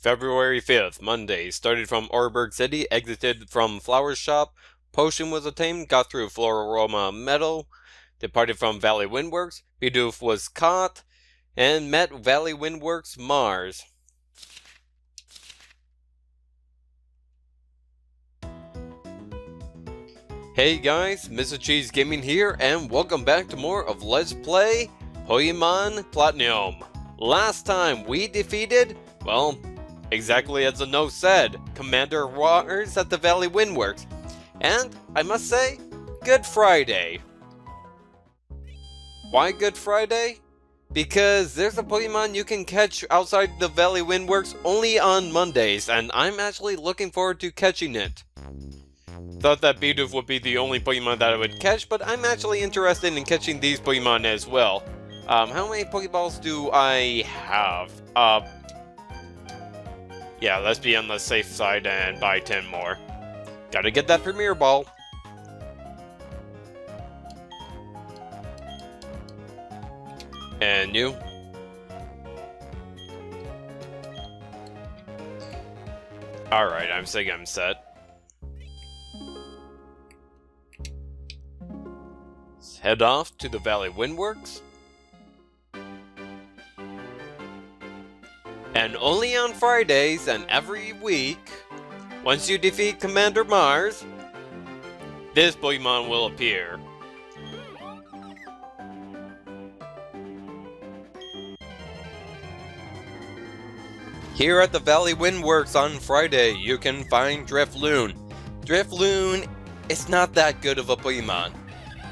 February 5th, Monday. Started from Oreburgh City, exited from Flower Shop. Potion was obtained, got through Floraroma Meadow. Departed from Valley Windworks. Bidoof was caught. And met Valley Windworks Mars. Hey guys, Mr. Cheese Gaming here, and welcome back to more of Let's Play Pokémon Platinum. Last time we defeated, well, exactly as the note said, Commander Waters at the Valley Windworks. And, I must say, Good Friday. Why Good Friday? Because there's a Pokemon you can catch outside the Valley Windworks only on Mondays, and I'm actually looking forward to catching it. Thought that Bidoof would be the only Pokemon that I would catch, but I'm actually interested in catching these Pokemon as well. How many Pokeballs do I have? Yeah, let's be on the safe side and buy 10 more. Gotta get that Premier Ball. And you? Alright, I'm set. Let's head off to the Valley Windworks. And only on Fridays and every week, once you defeat Commander Mars, this Pokemon will appear. Here at the Valley Windworks on Friday, you can find Drifloon. Drifloon is not that good of a Pokemon.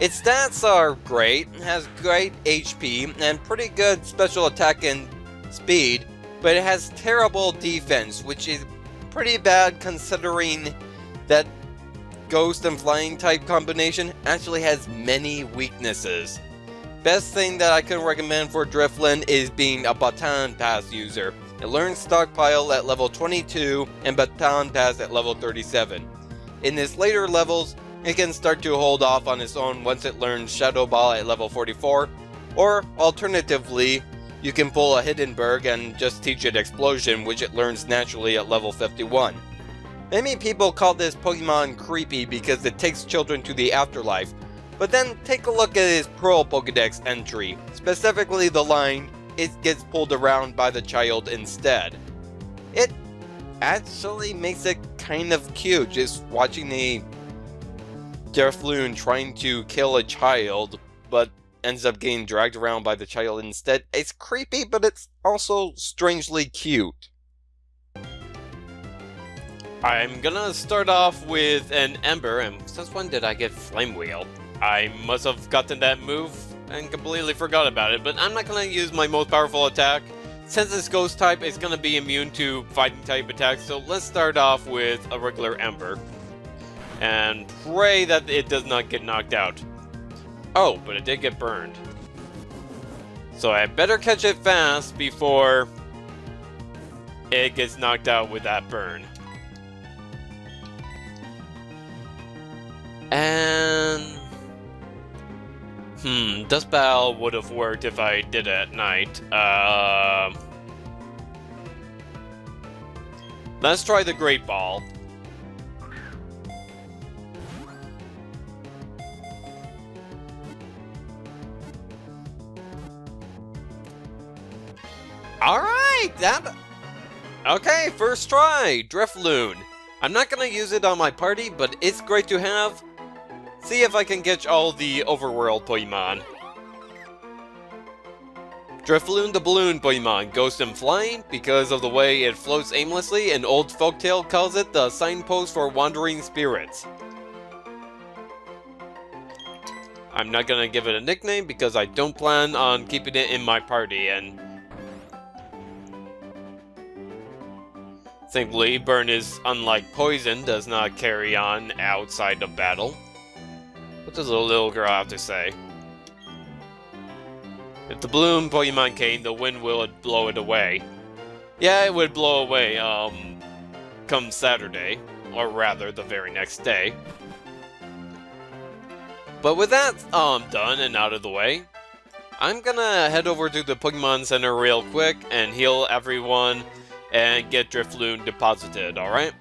Its stats are great, has great HP, and pretty good special attack and speed, but it has terrible defense, which is pretty bad considering that Ghost and Flying type combination actually has many weaknesses. Best thing that I can recommend for Drifloon is being a Baton Pass user. It learns Stockpile at level 22 and Baton Pass at level 37. In its later levels, it can start to hold off on its own once it learns Shadow Ball at level 44, or alternatively, you can pull a Hindenburg and just teach it Explosion, which it learns naturally at level 51. Many people call this Pokemon creepy because it takes children to the afterlife, but then take a look at his Pearl Pokedex entry, specifically the line, "It gets pulled around by the child instead." It actually makes it kind of cute, just watching the Drifloon trying to kill a child, but ends up getting dragged around by the child instead. It's creepy, but it's also strangely cute. I'm gonna start off with an Ember, and since when did I get Flame Wheel? I must have gotten that move and completely forgot about it, but I'm not gonna use my most powerful attack. Since it's Ghost type, it's gonna be immune to Fighting type attacks, so let's start off with a regular Ember. And pray that it does not get knocked out. Oh, but it did get burned. So I better catch it fast before it gets knocked out with that burn. And Dust Battle would have worked if I did it at night. Let's try the Great Ball. Alright, okay, first try, Drifloon. I'm not gonna use it on my party, but it's great to have. See if I can catch all the overworld Pokemon. Drifloon the balloon Pokemon, Ghost and Flying, because of the way it floats aimlessly, and old folktale calls it the signpost for wandering spirits. I'm not gonna give it a nickname because I don't plan on keeping it in my party, and thankfully, Burn is, unlike Poison, does not carry on outside of battle. What does the little girl have to say? If the balloon Pokemon came, the wind will blow it away. Yeah, it would blow away, come Saturday. Or rather, the very next day. But with that, done and out of the way, I'm gonna head over to the Pokemon Center real quick and heal everyone and get Drifloon deposited, alright?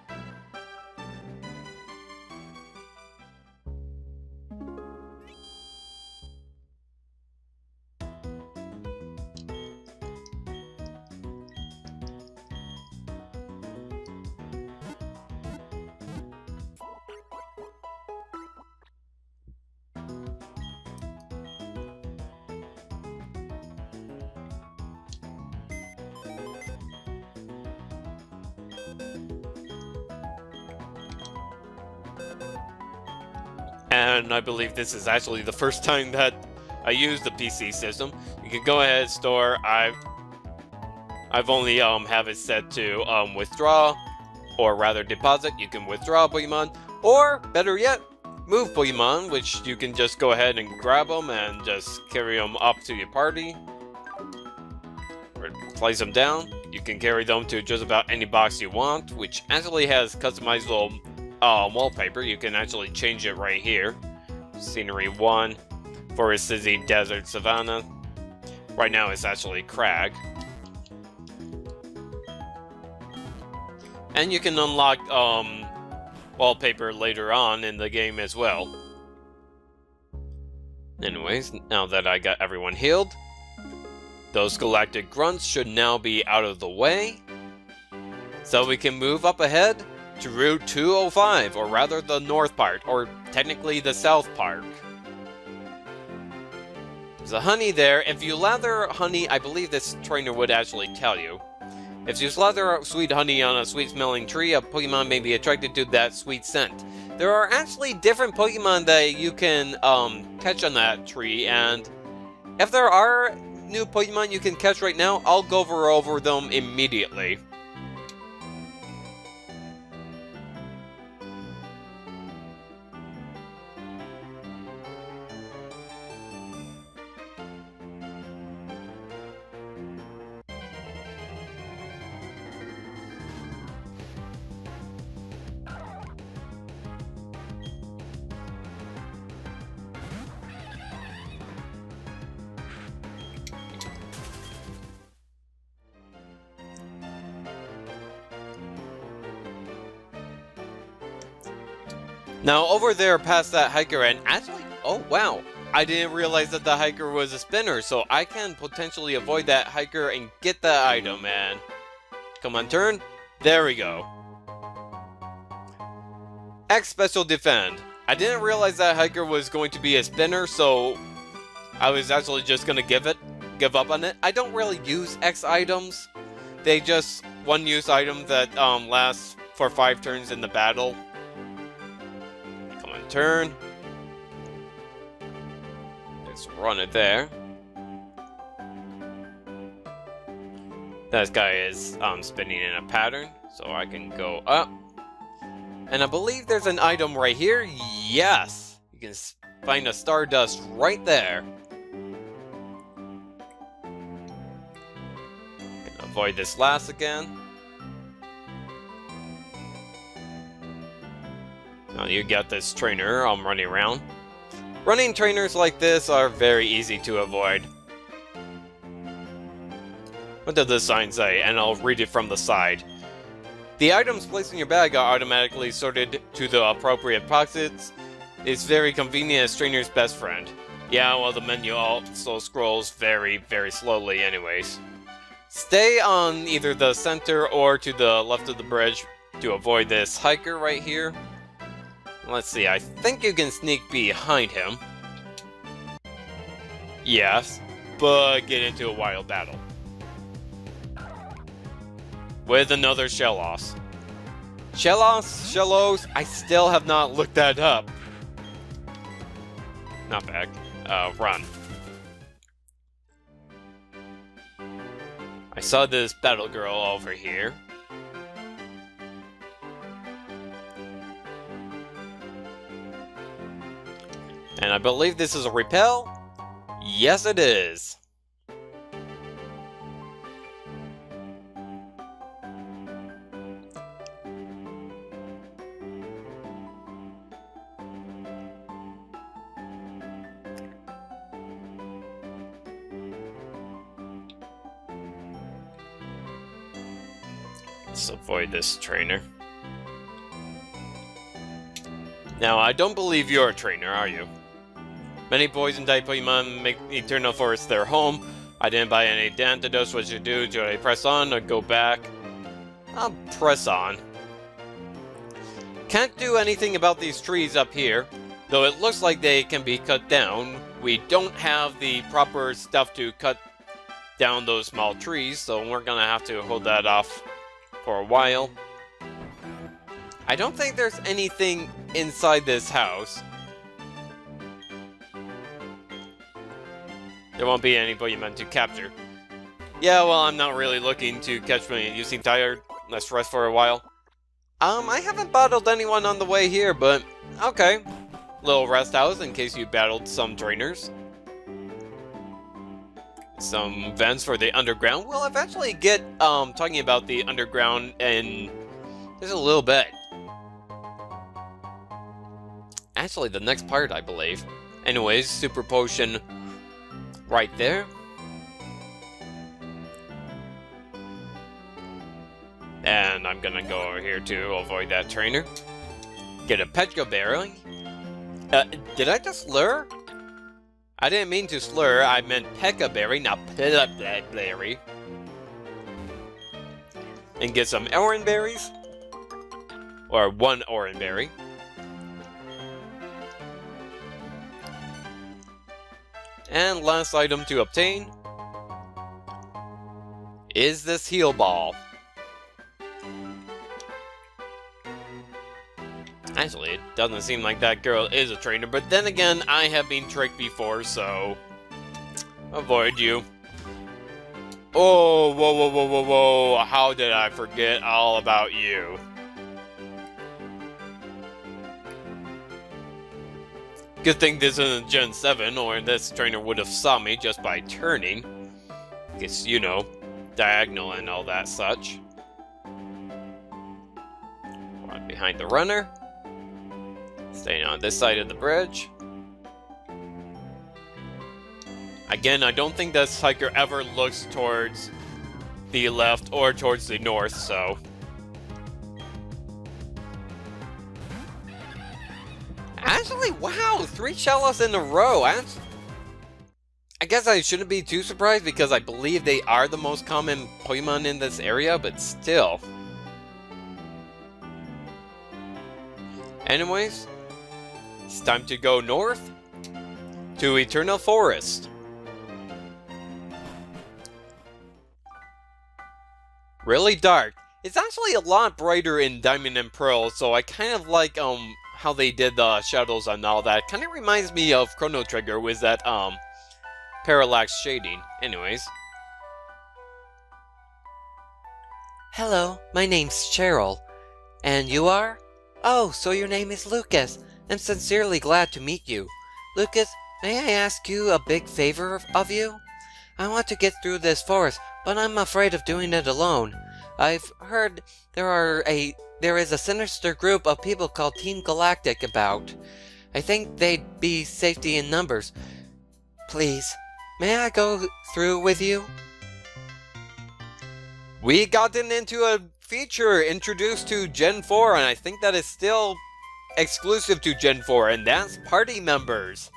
And I believe this is actually the first time that I used the PC system. You can go ahead, store. I've only have it set to withdraw, or rather deposit. You can withdraw Pokemon, or better yet, move Pokemon, which you can just go ahead and grab them and just carry them up to your party, or place them down. You can carry them to just about any box you want, which actually has customizable wallpaper. You can actually change it right here. Scenery 1, Forest City, Desert, Savannah. Right now it's actually Crag. And you can unlock wallpaper later on in the game as well. Anyways, now that I got everyone healed, those galactic grunts should now be out of the way. So we can move up ahead to Route 205, or rather the north part, or technically the south part. There's a honey there. If you lather honey, I believe this trainer would actually tell you. If you slather sweet honey on a sweet-smelling tree, a Pokemon may be attracted to that sweet scent. There are actually different Pokemon that you can catch on that tree, and if there are new Pokemon you can catch right now, I'll go over them immediately. Now, over there past that hiker, and actually, oh wow, I didn't realize that the hiker was a spinner, so I can potentially avoid that hiker and get that item, man. Come on, turn. There we go. X Special Defend. I didn't realize that hiker was going to be a spinner, so I was actually just gonna give up on it. I don't really use X items. They just one-use items that last for 5 turns in the battle. Turn. Let's run it there. That guy is spinning in a pattern, so I can go up. And I believe there's an item right here. Yes! You can find a Stardust right there. Avoid this last again. Now you got this trainer running around. Running trainers like this are very easy to avoid. What does this sign say? And I'll read it from the side. The items placed in your bag are automatically sorted to the appropriate pockets. It's very convenient as trainer's best friend. Yeah, well, the menu also scrolls very, very slowly anyways. Stay on either the center or to the left of the bridge to avoid this hiker right here. Let's see, I think you can sneak behind him. Yes, but get into a wild battle. With another Shellos. Shellos, I still have not looked that up. Not back. Run. I saw this battle girl over here. And I believe this is a repel? Yes, it is. Let's avoid this trainer. Now, I don't believe you're a trainer, are you? Many poison-type Pokemon make Eterna Forest their home. I didn't buy any antidotes. What should I do? Should I press on or go back? I'll press on. Can't do anything about these trees up here, though it looks like they can be cut down. We don't have the proper stuff to cut down those small trees, so we're gonna have to hold that off for a while. I don't think there's anything inside this house. There won't be any Pokemon to capture. Yeah, well, I'm not really looking to catch me. You seem tired. Let's rest for a while. I haven't battled anyone on the way here, but okay. Little rest house in case you battled some trainers. Some vents for the underground. We'll eventually get talking about the underground in just a little bit. Actually, the next part, I believe. Anyways, Super Potion right there. And I'm gonna go over here to avoid that trainer. Get a Pecha Berry. Did I just slur? I didn't mean to slur, I meant Pecha Berry, not Pecha Berry. And get some Oran Berries. Or one Oran Berry. And last item to obtain is this Heal Ball. Actually, it doesn't seem like that girl is a trainer, but then again, I have been tricked before, so avoid you. Oh, whoa, whoa, whoa, whoa, whoa, how did I forget all about you? Good thing this isn't Gen 7, or this trainer would have saw me just by turning. Guess, you know, diagonal and all that such. Right behind the runner. Staying on this side of the bridge. Again, I don't think this hiker ever looks towards the left or towards the north, so... Actually, wow, 3 Shellos in a row. I guess I shouldn't be too surprised because I believe they are the most common Pokemon in this area, but still. Anyways, it's time to go north to Eterna Forest. Really dark. It's actually a lot brighter in Diamond and Pearl, so I kind of like how they did the shadows and all that. Kind of reminds me of Chrono Trigger with that parallax shading. Anyways. Hello, my name's Cheryl. And you are? Oh, so your name is Lucas. I'm sincerely glad to meet you. Lucas, may I ask you a big favor of you? I want to get through this forest, but I'm afraid of doing it alone. I've heard there is a sinister group of people called Team Galactic about. I think they'd be safety in numbers. Please, may I go through with you? We gotten into a feature introduced to Gen 4, and I think that is still exclusive to Gen 4, and that's party members.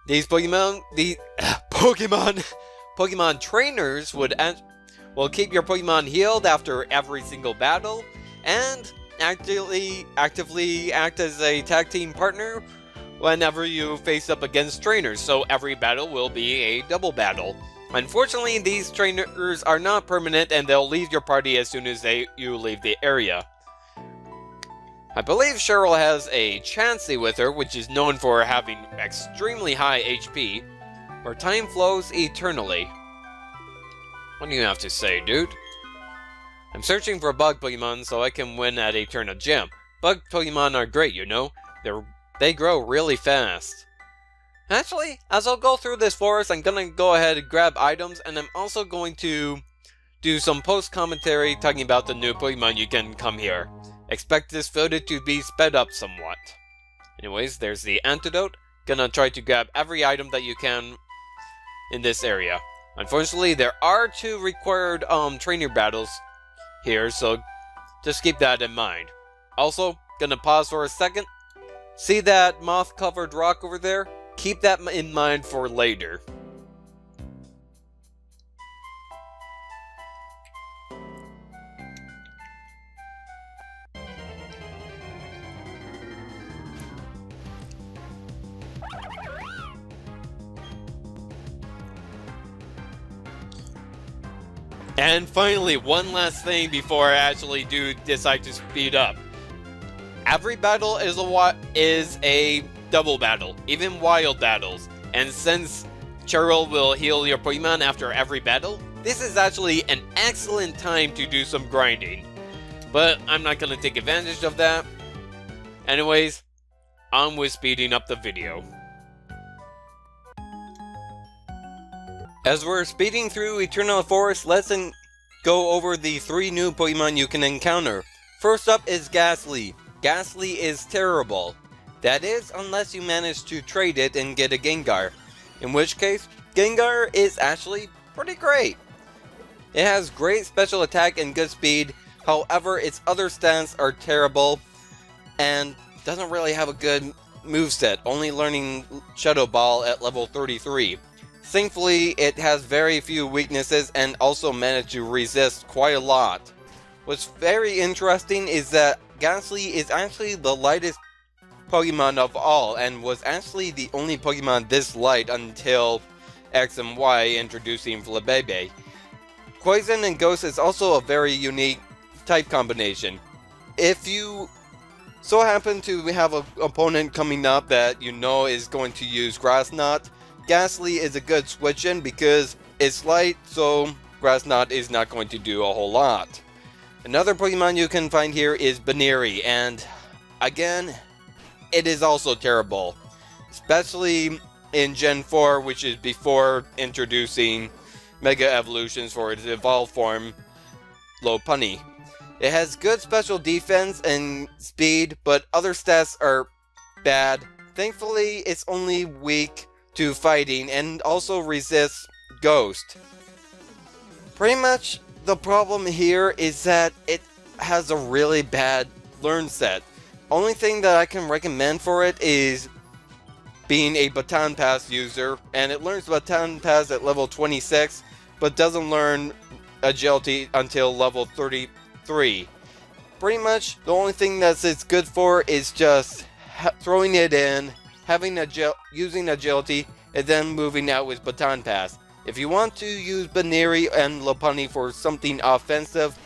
These Pokemon trainers will keep your Pokemon healed after every single battle, and actively act as a tag team partner whenever you face up against trainers, so every battle will be a double battle. Unfortunately, these trainers are not permanent and they'll leave your party as soon as you leave the area. I believe Cheryl has a Chansey with her, which is known for having extremely high HP, where time flows eternally. What do you have to say, dude? I'm searching for bug Pokemon so I can win at Eterna Gym. Bug Pokemon are great, you know? They grow really fast. Actually, as I'll go through this forest, I'm gonna go ahead and grab items, and I'm also going to do some post-commentary talking about the new Pokemon you can come here. Expect this footage to be sped up somewhat. Anyways, there's the antidote. Gonna try to grab every item that you can in this area. Unfortunately, there are 2 required trainer battles here, so just keep that in mind. Also, gonna pause for a second. See that moth-covered rock over there? Keep that in mind for later. And finally, one last thing before I actually do decide to speed up. Every battle is a double battle, even wild battles. And since Cheryl will heal your Pokemon after every battle, this is actually an excellent time to do some grinding. But I'm not going to take advantage of that. Anyways, on with speeding up the video. As we're speeding through Eterna Forest, let's go over the 3 new Pokemon you can encounter. First up is Ghastly. Ghastly is terrible. That is, unless you manage to trade it and get a Gengar. In which case, Gengar is actually pretty great. It has great special attack and good speed, however its other stats are terrible and doesn't really have a good moveset, only learning Shadow Ball at level 33. Thankfully, it has very few weaknesses and also managed to resist quite a lot. What's very interesting is that Ghastly is actually the lightest Pokemon of all, and was actually the only Pokemon this light until X and Y introducing Flabebe. Poison and Ghost is also a very unique type combination. If you so happen to have an opponent coming up that you know is going to use Grass Knot, Ghastly is a good switch in because it's light, so Grass Knot is not going to do a whole lot. Another Pokemon you can find here is Baneri, and again, it is also terrible. Especially in Gen 4, which is before introducing Mega Evolutions for its evolved form, Lopunny. It has good special defense and speed, but other stats are bad. Thankfully, it's only weak to fighting and also resists Ghost. Pretty much the problem here is that it has a really bad learn set. Only thing that I can recommend for it is being a Baton Pass user, and it learns Baton Pass at level 26, but doesn't learn Agility until level 33. Pretty much the only thing that it's good for is just throwing it in, using Agility, and then moving out with Baton Pass. If you want to use Baneri and Lopunny for something offensive,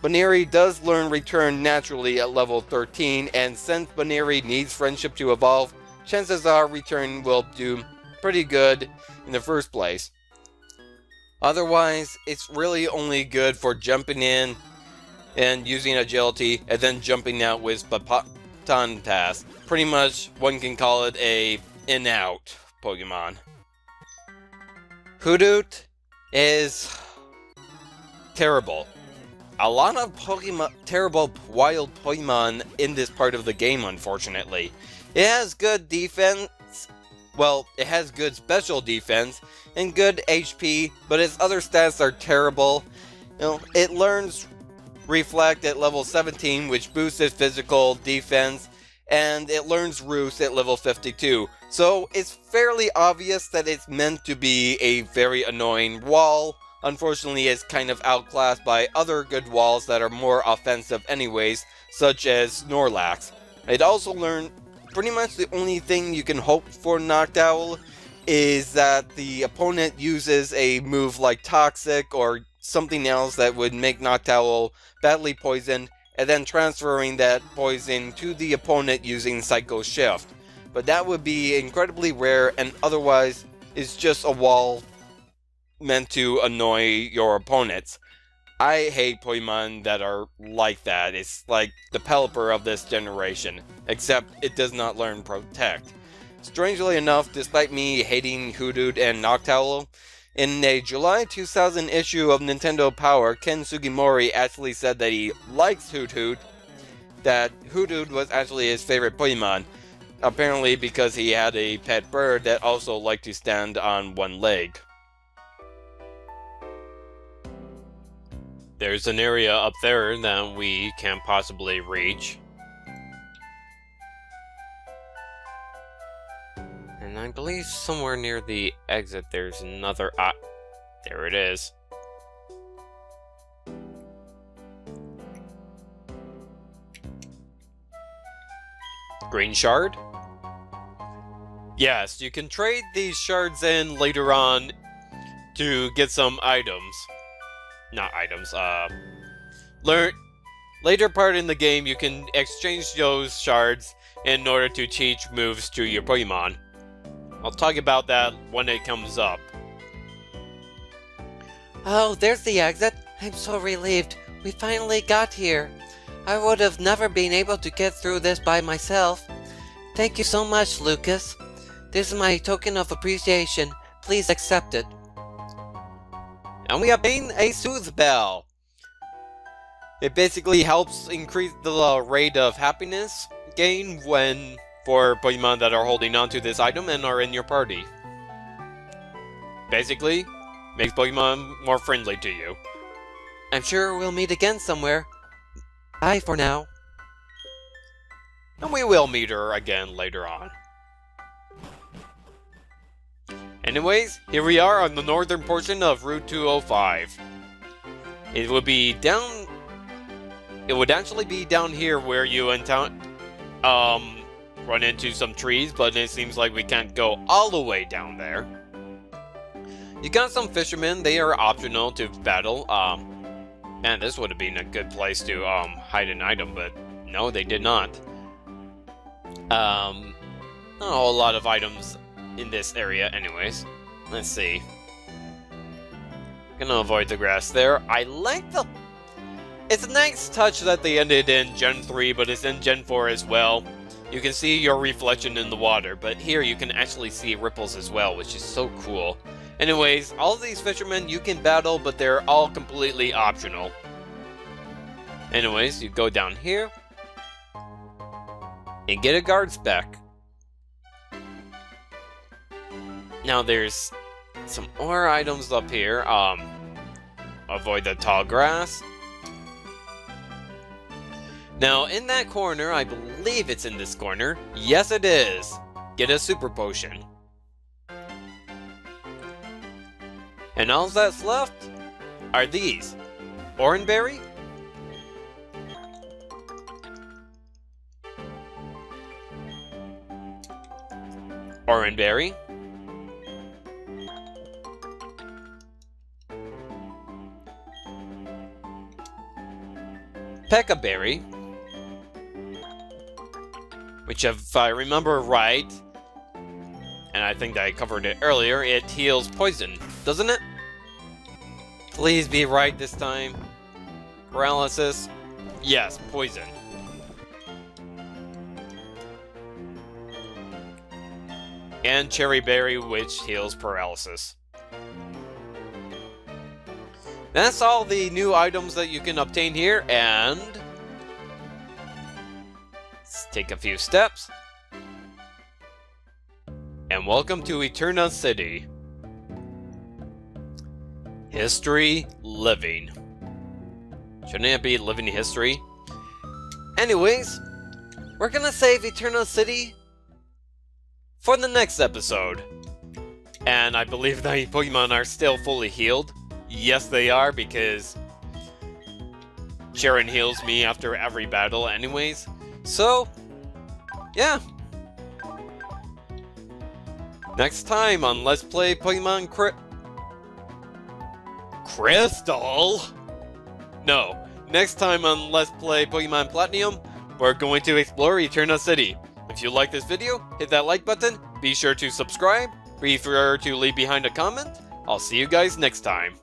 Baneri does learn Return naturally at level 13, and since Baneri needs Friendship to evolve, chances are Return will do pretty good in the first place. Otherwise, it's really only good for jumping in and using Agility, and then jumping out with Baton Pass. Pretty much, one can call it a in-out Pokemon. Hoothoot is terrible. A lot of terrible wild Pokemon in this part of the game, unfortunately. It has good defense, well, it has good special defense and good HP, but its other stats are terrible. It learns Reflect at level 17, which boosts its physical defense, and it learns Roost at level 52. So it's fairly obvious that it's meant to be a very annoying wall. Unfortunately, it's kind of outclassed by other good walls that are more offensive anyways, such as Snorlax. It also learned pretty much the only thing you can hope for Noctowl is that the opponent uses a move like Toxic or something else that would make Noctowl badly poisoned, and then transferring that poison to the opponent using Psycho Shift. But that would be incredibly rare, and otherwise is just a wall meant to annoy your opponents. I hate Pokemon that are like that. It's like the Pelipper of this generation, except it does not learn Protect. Strangely enough, despite me hating Hoothoot and Noctowl, in a July 2000 issue of Nintendo Power, Ken Sugimori actually said that he likes Hoothoot, that Hoothoot was actually his favorite Pokemon, apparently because he had a pet bird that also liked to stand on one leg. There's an area up there that we can't possibly reach. And I believe somewhere near the exit there's another there it is. Green shard? Yes, you can trade these shards in later on to get some items. Not items, later part in the game you can exchange those shards in order to teach moves to your Pokemon. I'll talk about that when it comes up. Oh, there's the exit. I'm so relieved. We finally got here. I would have never been able to get through this by myself. Thank you so much, Lucas. This is my token of appreciation. Please accept it. And we obtain a Soothe Bell. It basically helps increase the rate of happiness gain for Pokemon that are holding on to this item and are in your party. Basically, makes Pokemon more friendly to you. I'm sure we'll meet again somewhere. Bye for now. And we will meet her again later on. Anyways, here we are on the northern portion of Route 205. It would actually be down here where you run into some trees, but it seems like we can't go all the way down there. You got some fishermen, they are optional to battle. Man, this would have been a good place to hide an item, but no, they did not. Not a whole lot of items in this area anyways. Let's see. Gonna avoid the grass there. I like it's a nice touch that they ended in Gen 3, but it's in Gen 4 as well. You can see your reflection in the water, but here you can actually see ripples as well, which is so cool. Anyways, all of these fishermen you can battle, but they're all completely optional. Anyways, you go down here and get a guard spec. Now there's some more items up here. Avoid the tall grass. Now in that corner, I believe it's in this corner. Yes, it is. Get a super potion. And all that's left are these. Oranberry, Oranberry, Pekka-berry, which if I remember right, and I think that I covered it earlier, it heals poison, doesn't it? Please be right this time. Paralysis. Yes, poison. And Cherry Berry, which heals paralysis. That's all the new items that you can obtain here, and let's take a few steps. And welcome to Eterna City. History living. Shouldn't it be living history? Anyways, we're gonna save Eterna City for the next episode. And I believe the Pokemon are still fully healed. Yes, they are, because Sharon heals me after every battle anyways. So, yeah. Next time on Let's Play Pokemon Crystal? No. Next time on Let's Play Pokemon Platinum, we're going to explore Eterna City. If you like this video, hit that like button, be sure to subscribe, be sure to leave behind a comment. I'll see you guys next time.